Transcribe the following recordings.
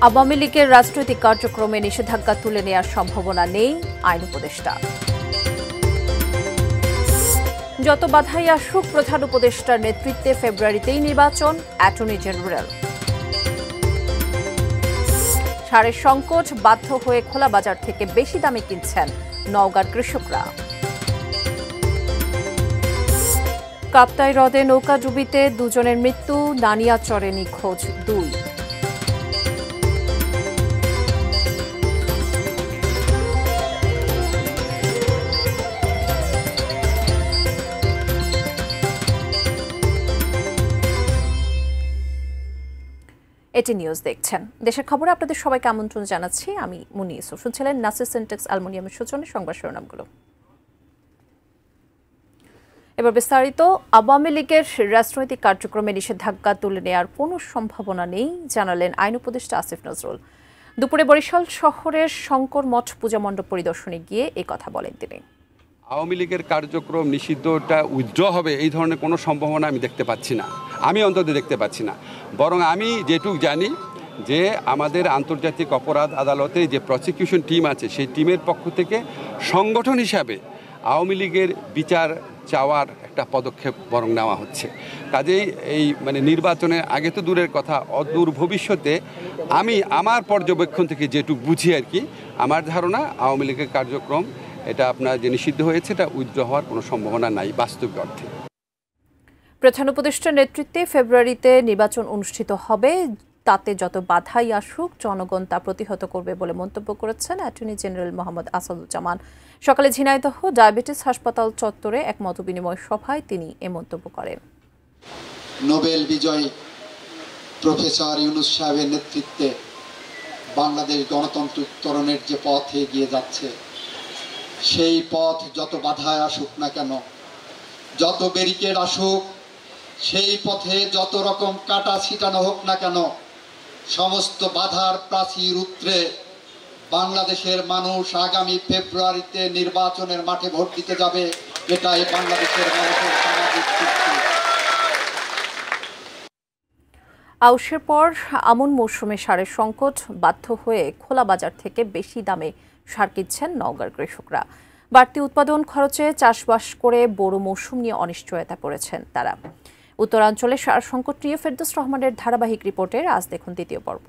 আওয়ামী লীগের রাজনৈতিক কার্যক্রমে নিষেধাজ্ঞা তুলে নেওয়ার সম্ভাবনা নেই আইন উপদেষ্টা। যত বাধাই আসুক প্রধান উপদেষ্টার নেতৃত্বে ফেব্রুয়ারিতেই নির্বাচন, অ্যাটর্নি জেনারেল। সারের সংকট, বাধ্য হয়ে খোলা বাজার থেকে বেশি দামে কিনছেন নওগাঁর কৃষকরা। কাপ্তাই হ্রদে নৌকাডুবিতে দুজনের মৃত্যু, নানিয়াচরে নিখোঁজ 2। এটি নিউজ দেখছেন। দেশের খবরে আপনাদের সবাইকে আমন্ত্রণ জানাচ্ছি। আমি মুনি ইউসুফ। শুনছিলেন নাসির সিনটেক্স অ্যালুমিনিয়ামের সূচনা সংবাদ শিরোনামগুলো। এবার বিস্তারিত। আওয়ামী লীগের রাজনৈতিক কার্যক্রমে নিষেধাজ্ঞা তুলে নেওয়ার কোনো সম্ভাবনা নেই জানালেন আইন উপদেষ্টা আসিফ নজরুল। দুপুরে বরিশাল শহরের শঙ্কর মঠ পূজা মণ্ডপ পরিদর্শনে গিয়ে এই কথা বলেন তিনি। আওয়ামী লীগের কার্যক্রম নিষিদ্ধটা উইথড্র হবে এই ধরনের কোনো সম্ভাবনা আমি দেখতে পাচ্ছি না, আমি অন্তত দেখতে পাচ্ছি না। বরং আমি যেটুকু জানি যে আমাদের আন্তর্জাতিক অপরাধ আদালতে যে প্রসিকিউশন টিম আছে সেই টিমের পক্ষ থেকে সংগঠন হিসাবে আওয়ামী লীগের বিচার চাওয়ার একটা পদক্ষেপ বরং নেওয়া হচ্ছে। কাজেই এই নির্বাচনের আগে তো দূরের কথা, অদূর ভবিষ্যতে আমি আমার পর্যবেক্ষণ থেকে যেটুকু বুঝি আর কি, আমার ধারণা আওয়ামী লীগের কার্যক্রম এটা আপনার যে নিষিদ্ধ হয়েছে এটা উইথড্র হওয়ার কোনো সম্ভাবনা নাই বাস্তবিক অর্থে। প্রধান উপদেষ্টার নেতৃত্বে ফেব্রুয়ারিতে নির্বাচন অনুষ্ঠিত হবে, তাতে যত বাধাই আসুক জনগণ তা প্রতিহত করবে বলে মন্তব্য করেছেন অ্যাটর্নি জেনারেল মোহাম্মদ আসাদুজ্জামান। সকালে ঝিনাইদহ ডায়াবেটিস হাসপাতাল চত্বরে এক মতবিনিময় সভায় তিনি এ মন্তব্য করেন। নোবেল বিজয়ী প্রফেসর ইউনূস সাহেবের নেতৃত্বে বাংলাদেশ গণতন্ত্র উত্তরণের যে পথে এগিয়ে যাচ্ছে, সেই পথ যত বাধায় আসুক না কেন, যত ব্যারিকেড আসুক, সেই পথে যত রকম কাটা ছিটানো হোক না কেন, সমস্ত বাধার প্রাচীর উত্তরে বাংলাদেশের মানুষ আগামী ফেব্রুয়ারিতে নির্বাচনের মাঠে ভোট দিতে যাবে। এটাই বাংলাদেশের মানুষের সামাজিক চুক্তি। আউশের পর আমন মৌসুমে সারের সংকট, বাধ্য হয়ে খোলা বাজার থেকে বেশি দামে সার কিনছেন নওগাঁর কৃষকরা। বাড়তি উৎপাদন খরচে চাষবাস করে বড় মৌসুম নিয়ে অনিশ্চয়তা পড়েছেন তারা। উত্তরাঞ্চলে সার সংকট নিয়ে ফেরদৌস রহমানের ধারাবাহিক রিপোর্টের আজ দেখুন দ্বিতীয় পর্ব।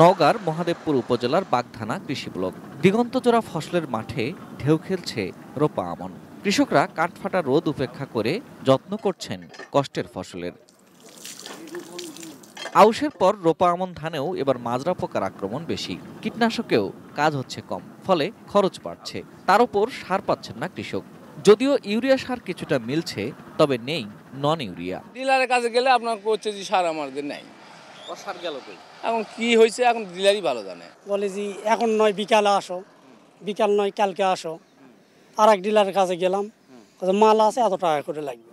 নওগাঁর মহাদেবপুর উপজেলার বাগধানা কৃষি ব্লক। দিগন্তজোড়া ফসলের মাঠে ঢেউ খেলছে রোপা আমন। কৃষকরা কাঠফাটা রোদ উপেক্ষা করে যত্ন করছেন কষ্টের ফসলের। আউশের পর রোপা আমন ধানেও এবার মাজরা পোকার আক্রমণ বেশি, কীটনাশকেও কাজ হচ্ছে কম, ফলে খরচ বাড়ছে। তার উপর সার পাচ্ছেন না কৃষক। যদিও ইউরিয়া সার কিছুটা মিলছে, তবে নেই নন ইউরিয়া। ডিলারের কাছে গেলে আপনার করছে যে সার আমাদের নেই, সার গেল কই? এখন কি হয়েছে এখন ডিলারই ভালো জানে। বলে যে এখন নয় বিকালে আসো, বিকাল নয় কালকে আসো। আর এক ডিলারের কাছে গেলাম, মাল আছে এত টাকা করে লাগবে।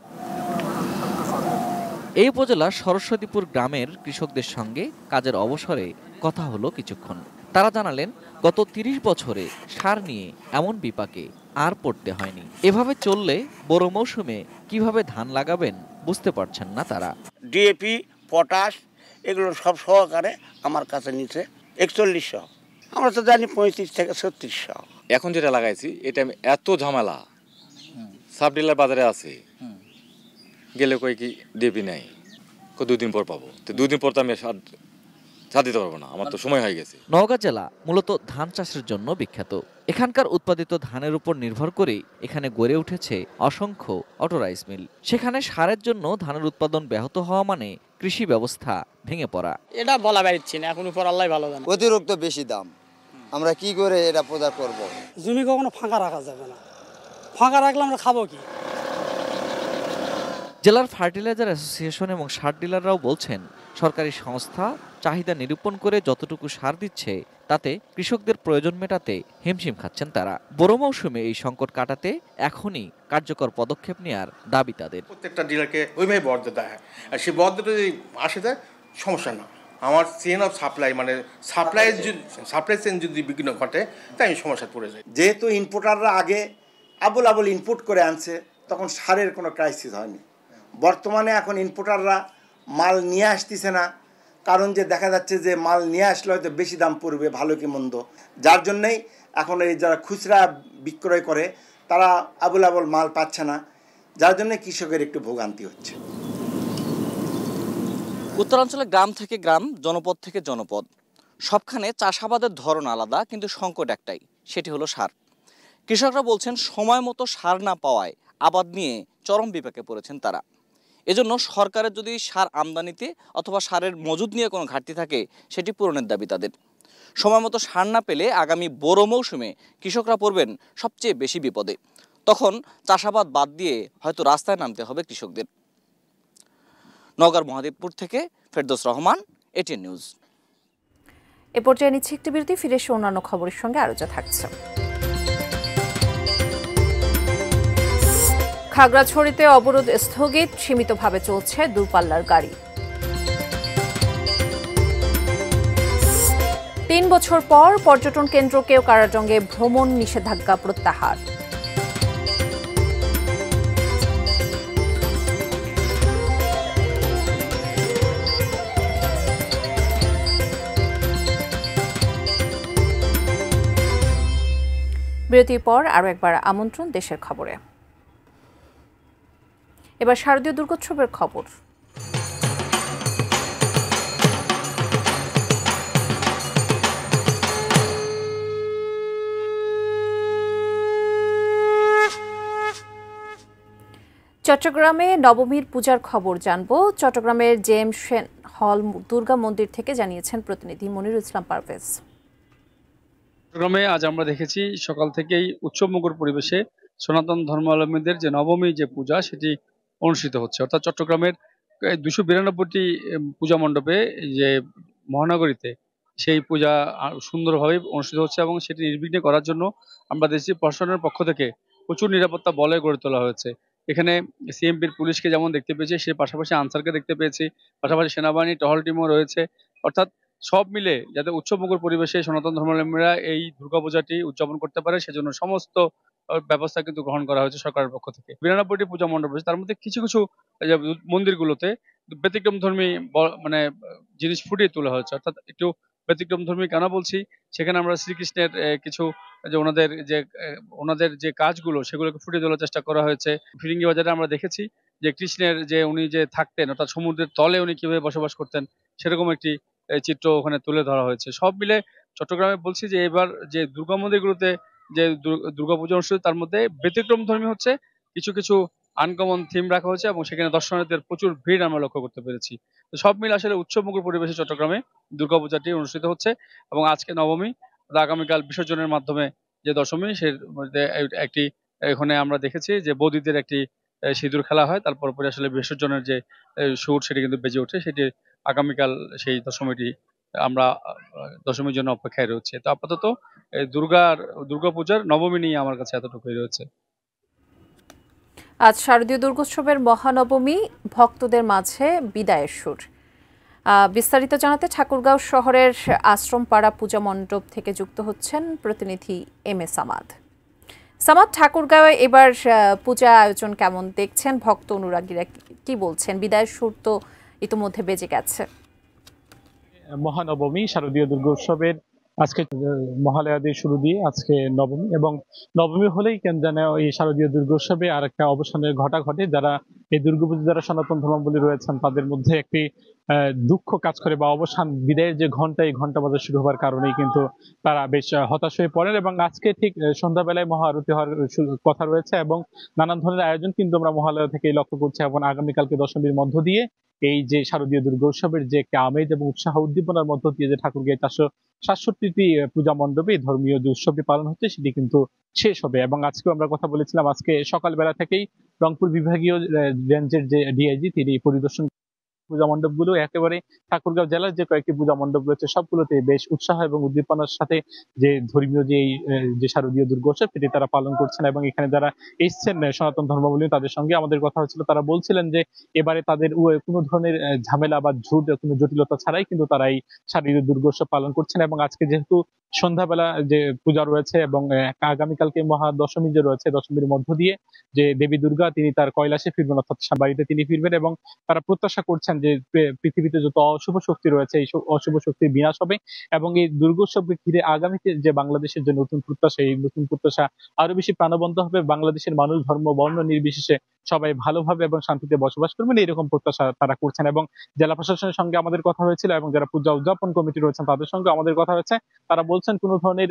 এই উপজেলার সরস্বতীপুর গ্রামের কৃষকদের সঙ্গে কাজের অবসরে কথা হলো কিছুক্ষণ। তারা জানালেন গত 30 বছরে সার নিয়ে এমন বিপাকে আর পড়তে হয়নি। এভাবে চললে বড় মৌসুমে কিভাবে ধান লাগাবেন বুঝতে পারছেন না তারা। ডিএপি, পটাশ এগুলো সব সহকারে আমার কাছে নিচ্ছে 4100। আমরা তো জানি 35 থেকে 3600। এখন যেটা লাগাইছি এটা এত ঝামেলা, সাব ডিলার বাজারে আছে, গেলে কই কি ডিএপি নাই, 2 দিন পর পাবো। তো 2 দিন পর তো আমি সার দিতে পারবো না, আমার তো সময় হয়ে গেছে। নওগাঁ জেলা মূলত ধান চাষের জন্য বিখ্যাত। এখানকার উৎপাদিত ধানের উপর নির্ভর করে এখানে গড়ে উঠেছে অসংখ্য অটো রাইস মিল। সেখানে সারের জন্য ধানের উৎপাদন ব্যাহত হওয়া মানে কৃষি ব্যবস্থা ভেঙে পড়া। এটা বলা পারছি না, এখন উপর আল্লাহ ভালো জানে। অতিরিক্ত বেশি দাম, আমরা কি করে এটা প্রচার করব? জমি কখনো ফাঁকা রাখা যাবে না, ফাঁকা রাখলে আমরা খাবো কি? জেলার ফার্টিলাইজার অ্যাসোসিয়েশন এবং সার ডিলাররাও বলছেন, সরকারি সংস্থা চাহিদা নিরূপণ করে যতটুকু সার দিচ্ছে তাতে কৃষকদের প্রয়োজন মেটাতে হিমশিম খাচ্ছেন তারা। বড় মৌসুমে এই সংকট কাটাতে এখনই কার্যকর পদক্ষেপ নেওয়ার দাবি তাদের। প্রত্যেকটা ডিলারকে ওইভাবে বরাদ্দ দেয়, আর সেই বরাদ্দটা যদি আসে দেয় সমস্যা না। আমার chain of supply supply chain যদি বিঘ্ন ঘটে তাই আমি সমস্যায় পড়ে যাই। যেহেতু ইনপুটাররা আগে আবুল ইনপুট করে আনছে, তখন সারের কোনো ক্রাইসিস হয়নি। বর্তমানে এখন ইনপুটাররা মাল নিয়ে আসতেছে না, কারণ যে দেখা যাচ্ছে যে মাল নিয়ে আসলে হয়তো বেশি দাম পড়বে, ভালো কি মন্দ, যার জন্যই এখন এই যারা খুচরা বিক্রয় করে তারা আবুল আবুল মাল পাচ্ছে না, যার জন্য কৃষকের একটু ভোগান্তি হচ্ছে। উত্তরাঞ্চলে গ্রাম থেকে গ্রাম, জনপদ থেকে জনপদ, সবখানে চাষাবাদের ধরন আলাদা, কিন্তু সংকট একটাই, সেটি হলো সার। কৃষকরা বলছেন সময় মতো সার না পাওয়ায় আবাদ নিয়ে চরম বিপাকে পড়েছেন তারা। এজন্য সরকারের যদি সার আমদানিতে অথবা সারের মজুদ নিয়ে কোনো ঘাটতি থাকে সেটি পূরণের দাবি তাদের। সময় মতো সার না পেলে আগামী বোরো মৌসুমে কৃষকরা পড়বেন সবচেয়ে বেশি বিপদে। তখন চাষাবাদ বাদ দিয়ে হয়তো রাস্তায় নামতে হবে কৃষকদের। নওগাঁর মহাদেবপুর থেকে ফেরদৌস রহমান, এটিএন নিউজ। এ পর্যায়ে নিচ্ছে একটি বিরতি, ফিরে এসে অন্যান্য খবরের সঙ্গে আরও যা থাকছে। খাগড়াছড়িতে অবরোধ স্থগিত, সীমিতভাবে চলছে দূরপাল্লার গাড়ি। ৩ বছর পর পর্যটন কেন্দ্রকেও কারারঙ্গে ভ্রমণ নিষেধাজ্ঞা প্রত্যাহার। বিরতির পর আরও একবার আমন্ত্রণ দেশের খবরে। এবার শারদীয় দুর্গোৎসবের খবর। চট্টগ্রামে নবমীর পূজার খবর জানবো। চট্টগ্রামের জেএম সেন হল দুর্গা মন্দির থেকে জানিয়েছেন প্রতিনিধি মনিরুল ইসলাম পারভেজ। চট্টগ্রামে আজ আমরা দেখেছি সকাল থেকেই উৎসবমুখর পরিবেশে সনাতন ধর্মাবলম্বীদের যে নবমী যে পূজা সেটি অনুষ্ঠিত হচ্ছে। অর্থাৎ চট্টগ্রামের 292টি পূজা মণ্ডপে যে মহানগরীতে সেই পূজা সুন্দরভাবে অনুষ্ঠিত হচ্ছে এবং সেটি নির্বিঘ্নে করার জন্য আমরা দেশি প্রশাসনের পক্ষ থেকে প্রচুর নিরাপত্তা বলয় গড়ে তোলা হয়েছে। এখানে সিএমপির পুলিশকে যেমন দেখতে পেয়েছি, সে পাশাপাশি আনসারকে দেখতে পেয়েছি, পাশাপাশি সেনাবাহিনী টহল টিমও রয়েছে। অর্থাৎ সব মিলে যাতে উৎসবমুখর পরিবেশে সনাতন ধর্মাবলম্বীরা এই দুর্গাপূজাটি উদযাপন করতে পারে সেজন্য সমস্ত ব্যবস্থা কিন্তু গ্রহণ করা হয়েছে সরকারের পক্ষ থেকে। 92টি পূজা মণ্ডপ রয়েছে, তার মধ্যে কিছু কিছু মন্দিরগুলোতে ব্যতিক্রম ধর্মী মানে জিনিস ফুটিয়ে তোলা হয়েছে। অর্থাৎ একটু ব্যতিক্রম ধর্মী কেন বলছি, সেখানে আমরা শ্রীকৃষ্ণের কিছু যে ওনাদের যে কাজগুলো সেগুলোকে ফুটিয়ে তোলার চেষ্টা করা হয়েছে। ফিরিঙ্গি বাজারে আমরা দেখেছি যে কৃষ্ণের যে উনি যে থাকতেন, অর্থাৎ সমুদ্রের তলে উনি কিভাবে বসবাস করতেন সেরকম একটি চিত্র ওখানে তুলে ধরা হয়েছে। সব মিলে চট্টগ্রামে বলছি যে এবার যে দুর্গা মন্দিরগুলোতে যে দুর্গাপূজা অনুষ্ঠিত তার মধ্যে ব্যতিক্রম ধর্মী হচ্ছে, কিছু কিছু আনকমন থিম রাখা হয়েছে এবং সেখানে দর্শনার্থীদের প্রচুর ভিড় আমরা লক্ষ্য করতে পেরেছি। তো সব মিলে আসলে উৎসবমুখর পরিবেশে চট্টগ্রামে দুর্গাপূজাটি অনুষ্ঠিত হচ্ছে এবং আজকে নবমী, আগামীকাল বিসর্জনের মাধ্যমে যে দশমী, সে একটি এখানে আমরা দেখেছি যে বৌদিদের একটি সিঁদুর খেলা হয়, তারপর পরে আসলে বিসর্জনের যে সুর সেটি কিন্তু বেজে ওঠে। সেটি আগামীকাল সেই দশমীটি আমরা দশমীর জন্য অপেক্ষায় রয়েছে। তো আপাতত দুর্গাপূজার নবমী নিয়ে আমার কাছে এতটুকুই রয়েছে। আজ শারদীয় দুর্গোৎসবের মহানবমী, ভক্তদের মাঝে বিদায়ের সুর। বিস্তারিত জানাতে ঠাকুরগাঁও শহরের আশ্রমপাড়া পূজা মণ্ডপ থেকে যুক্ত হচ্ছেন প্রতিনিধি এম এ সামাদ। ঠাকুরগাঁওয়ে এবার পূজা আয়োজন কেমন দেখছেন? ভক্ত অনুরাগীরা কি বলছেন? বিদায়ের সুর তো ইতিমধ্যে বেজে গেছে। মহানবমী, শারদীয় দুর্গোৎসবের আজকে মহালয়া দিয়ে শুরু দিয়ে আজকে নবমী, এবং নবমী হলেই কেন যেন এই শারদীয় দুর্গোৎসবে আর একটা অবসানের ঘটা ঘটে। যারা এই দুর্গাপূজা যারা সনাতন ধর্মাবলম্বী রয়েছেন তাদের মধ্যে একটি দুঃখ কাজ করে বা অবসান, বিদায়ের যে ঘন্টা, এই ঘন্টা বাজা শুরু হওয়ার কারণেই কিন্তু তারা বেশ হতাশ হয়ে পড়েন। এবং আজকে ঠিক সন্ধ্যাবেলায় মহা আরতি হওয়ার কথা রয়েছে এবং নানান ধরনের আয়োজন কিন্তু আমরা মহালয়া থেকেই লক্ষ্য করছি। এবং আগামীকালকে দশমীর মধ্য দিয়ে এই যে শারদীয় দুর্গোৎসবের যে একটা আমেজ এবং উৎসাহ উদ্দীপনার মধ্য দিয়ে যে ঠাকুরগাঁও 467টি পূজা মণ্ডপে ধর্মীয় যে উৎসবটি পালন হচ্ছে সেটি কিন্তু শেষ হবে। এবং আজকেও আমরা কথা বলেছিলাম, আজকে সকালবেলা থেকেই রংপুর বিভাগীয় রেঞ্জের যে ডিআইজি তিনি পরিদর্শন পূজা মণ্ডপগুলো, একেবারে ঠাকুরগাঁও জেলার যে কয়েকটি পূজা মণ্ডপ রয়েছে সবগুলোতে বেশ উৎসাহ এবং উদ্দীপনার সাথে যে ধর্মীয় যে শারদীয় দুর্গোৎসব সেটি তারা পালন করছেন। এবং এখানে যারা এসছেন সনাতন ধর্মাবলম্বী তাদের সঙ্গে আমাদের কথা হচ্ছিল, তারা বলছিলেন যে এবারে তাদের কোনো ধরনের ঝামেলা বা ঝুট, কোনো জটিলতা ছাড়াই কিন্তু তারা এই শারদীয় দুর্গোৎসব পালন করছেন। এবং আজকে যেহেতু সন্ধ্যাবেলা যে পূজা রয়েছে এবং আগামীকালকে মহাদশমী যে রয়েছে, দশমীর মধ্য দিয়ে যে দেবী দুর্গা তিনি তার কৈলাসে ফিরবেন, অর্থাৎ বাড়িতে তিনি ফিরবেন এবং তারা প্রত্যাশা করছেন যে পৃথিবীতে যত অশুভ শক্তি রয়েছে এই অশুভ শক্তির বিনাশ হবে এবং এই দুর্গোৎসবকে ঘিরে আগামীতে যে বাংলাদেশের যে নতুন প্রত্যাশা, এই নতুন প্রত্যাশা আরো বেশি প্রাণবন্ত হবে। বাংলাদেশের মানুষ ধর্ম বর্ণ নির্বিশেষে সবাই ভালোভাবে এবং শান্তিতে বসবাস করবেন, এরকম প্রত্যাশা তারা করছেন। এবং জেলা প্রশাসনের সঙ্গে আমাদের কথা হয়েছিল এবং যারা পূজা উদযাপন কমিটি রয়েছেন তাদের সঙ্গে আমাদের কথা হয়েছে। তারা বলছেন কোনো ধরনের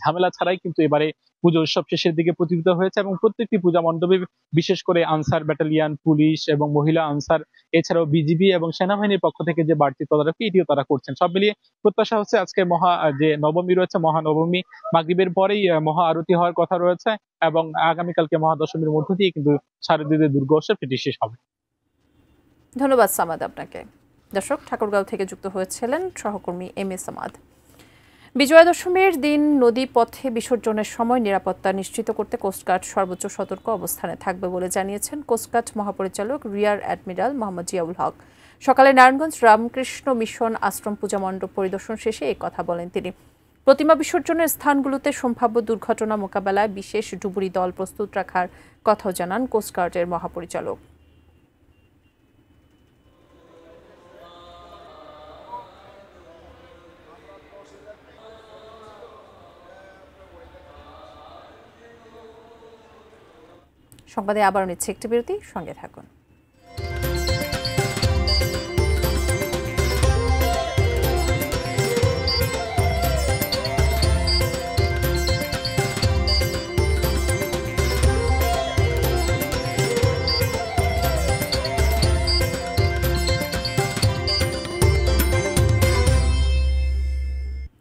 ঝামেলা ছাড়াই কিন্তু এবারে পুজো উৎসব শেষের দিকে প্রতিষ্ঠিত হয়েছে এবং প্রত্যেকটি পূজা মণ্ডপে বিশেষ করে আনসার ব্যাটালিয়ান, পুলিশ এবং মহিলা আনসার, এছাড়াও বিজিবি এবং সেনাবাহিনীর পক্ষ থেকে যে বাড়তি তদারকি এটিও তারা করছেন। সব মিলিয়ে প্রত্যাশা হচ্ছে আজকে যে নবমী রয়েছে, মহানবমী মাগরিবের পরেই মহা আরতি হওয়ার কথা রয়েছে এবং আগামীকালকে মহাদশমীর মধ্য দিয়ে কিন্তু শারদীয় দুর্গোৎসব এটি শেষ হবে। ধন্যবাদ সামাদ আপনাকে। দর্শক, ঠাকুরগাঁও থেকে যুক্ত হয়েছিলেন সহকর্মী এম এ সামাদ। বিজয়া দশমীর দিন নদী পথে বিসর্জনের সময় নিরাপত্তা নিশ্চিত করতে কোস্টগার্ড সর্বোচ্চ সতর্ক অবস্থানে থাকবে বলে জানিয়েছেন কোস্টগার্ড মহাপরিচালক রিয়ার অ্যাডমিরাল মোহাম্মদ জিয়াউল হক। সকালে নারায়ণগঞ্জ রামকৃষ্ণ মিশন আশ্রম পূজা মণ্ডপ পরিদর্শন শেষে এই কথা বলেন তিনি। প্রতিমা বিসর্জনের স্থানগুলোতে সম্ভাব্য দুর্ঘটনা মোকাবেলায় বিশেষ ডুবুরি দল প্রস্তুত রাখার কথাও জানান কোস্টগার্ডের মহাপরিচালক। সংবাদে আবারও নিচ্ছে একটি বিরতি, সঙ্গে থাকুন।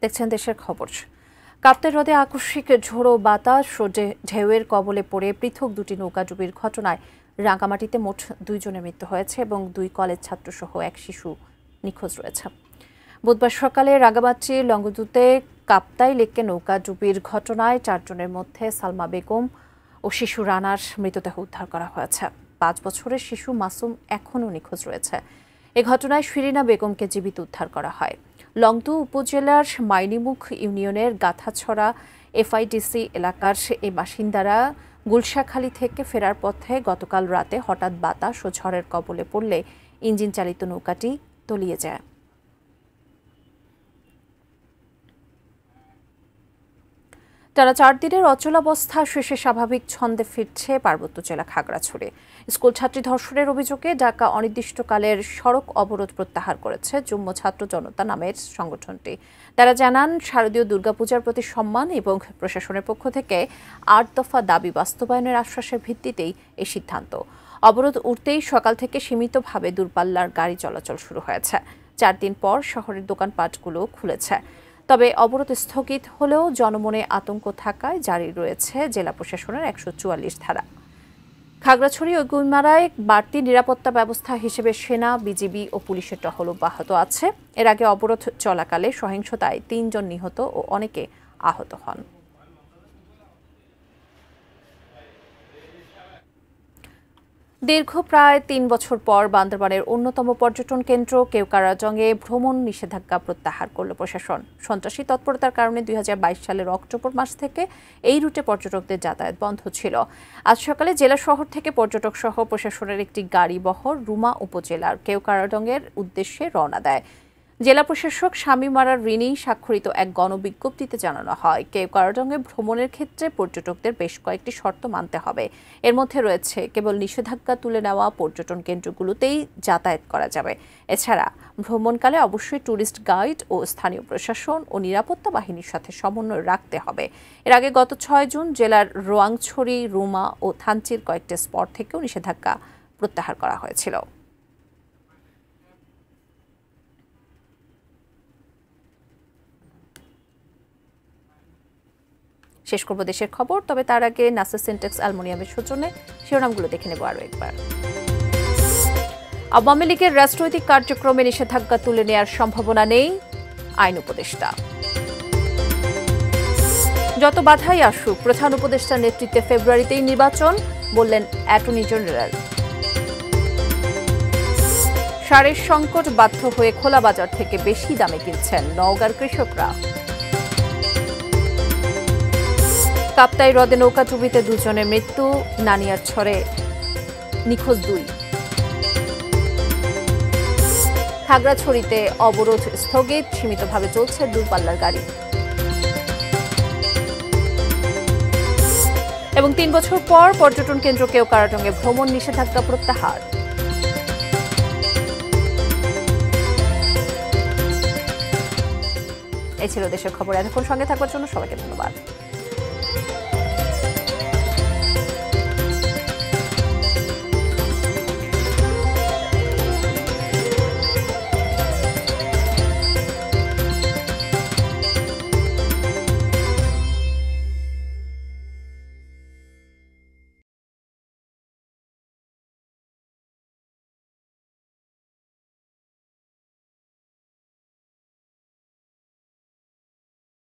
দেখছেন দেশের খবর। কাপ্তাই হ্রদে আকস্মিক ঝোড়ো বাতাস ও ঢেউয়ের কবলে পড়ে পৃথক দুটি নৌকাডুবির ঘটনায় রাঙ্গামাটিতে মোট 2 জনের মৃত্যু হয়েছে এবং 2 কলেজ ছাত্রসহ এক শিশু নিখোঁজ রয়েছে। বুধবার সকালে রাঙ্গামাটি লংগদুতে কাপ্তাই লেকে নৌকাডুবির ঘটনায় 4 জনের মধ্যে সালমা বেগম ও শিশু রানার মৃতদেহ উদ্ধার করা হয়েছে। 5 বছরের শিশু মাসুম এখনও নিখোঁজ রয়েছে। এ ঘটনায় শিরিনা বেগমকে জীবিত উদ্ধার করা হয়। লংদু উপজেলার মাইনিমুখ ইউনিয়নের গাথাছড়া এফআইডিসি এলাকার এই বাসিন্দারা গুলশাখালী থেকে ফেরার পথে গতকাল রাতে হঠাৎ বাতাস ও ঝড়ের কবলে পড়লে ইঞ্জিন চালিত নৌকাটি তলিয়ে যায়। টানা 4 দিনের অচলাবস্থা শেষে স্বাভাবিক ছন্দে ফিরছে পার্বত্য জেলা খাগড়াছড়ি। স্কুল ছাত্রী ধর্ষণের অভিযোগে ঢাকা অনির্দিষ্টকালের সড়ক অবরোধ প্রত্যাহার করেছে যুগ্ম ছাত্র জনতা নামের সংগঠনটি। তারা জানান, শারদীয় দুর্গাপূজার প্রতি সম্মান এবং প্রশাসনের পক্ষ থেকে 8 দফা দাবি বাস্তবায়নের আশ্বাসের ভিত্তিতেই এই সিদ্ধান্ত। অবরোধ উঠতেই সকাল থেকে সীমিতভাবে দূরপাল্লার গাড়ি চলাচল শুরু হয়েছে। 4 দিন পর শহরের দোকানপাটগুলো খুলেছে। তবে অবরোধ স্থগিত হলেও জনমনে আতঙ্ক থাকায় জারি রয়েছে জেলা প্রশাসনের 144 ধারা। খাগড়াছড়ি ও গুইমারায় বাড়তি নিরাপত্তা ব্যবস্থা হিসেবে সেনা, বিজিবি ও পুলিশের টহল অব্যাহত আছে। এর আগে অবরোধ চলাকালে সহিংসতায় 3 জন নিহত ও অনেকে আহত হন। দীর্ঘ প্রায় 3 বছর পর বান্দরবানের অন্যতম পর্যটন কেন্দ্র কেওক্রাজংয়ে ভ্রমণ নিষেধাজ্ঞা প্রত্যাহার করল প্রশাসন। সন্ত্রাসী তৎপরতার কারণে 2022 সালের অক্টোবর মাস থেকে এই রুটে পর্যটকদের যাতায়াত বন্ধ ছিল। আজ সকালে জেলা শহর থেকে পর্যটক সহ প্রশাসনের একটি গাড়ি বহর রুমা উপজেলার কেওক্রাজংয়ের উদ্দেশ্যে রওনা দেয়। জেলা প্রশাসক শামীম আরা রিনি স্বাক্ষরিত এক গণবিজ্ঞপ্তিতে জানানো হয়, কেওক্রাজংয়ে ভ্রমণের ক্ষেত্রে পর্যটকদের বেশ কয়েকটি শর্ত মানতে হবে। এর মধ্যে রয়েছে কেবল নিষেধাজ্ঞা তুলে নেওয়া পর্যটন কেন্দ্রগুলোতেই যাতায়াত করা যাবে। এছাড়া ভ্রমণকালে অবশ্যই ট্যুরিস্ট গাইড ও স্থানীয় প্রশাসন ও নিরাপত্তা বাহিনীর সাথে সমন্বয় রাখতে হবে। এর আগে গত 6 জুন জেলার রোয়াংছড়ি, রুমা ও থানচির কয়েকটি স্পট থেকেও নিষেধাজ্ঞা প্রত্যাহার করা হয়েছিল। শেষ করব দেশের খবর, তবে তার আগে নাসা সিনটেক্স অ্যালুমিনিয়ামের সূচনে শিরোনামগুলো দেখে নেব আরও একবার। আওয়ামী লীগের রাজনৈতিক কার্যক্রমে নিষেধাজ্ঞা তুলে নেওয়ার সম্ভাবনা নেই, আইন উপদেষ্টা। যত বাধাই আসুক প্রধান উপদেষ্টার নেতৃত্বে ফেব্রুয়ারিতেই নির্বাচন, বললেন অ্যাটর্নি জেনারেল। সারের সংকট বাধ্য হয়ে খোলা বাজার থেকে বেশি দামে কিনছেন নওগাঁর কৃষকরা। কাপ্তাই হ্রদে নৌকা ডুবিতে 2 জনের মৃত্যু, নানিয়ার ছড়ে নিখোঁজ 2। খাগড়াছড়িতে অবরোধ স্থগিত, সীমিতভাবে চলছে দূরপাল্লার গাড়ি। এবং 3 বছর পর পর্যটন কেন্দ্র কেওক্রাডাঙ্গে ভ্রমণ নিষেধাজ্ঞা প্রত্যাহার। এই ছিল দেশের খবর। এতক্ষণ সঙ্গে থাকবার জন্য সবাইকে ধন্যবাদ।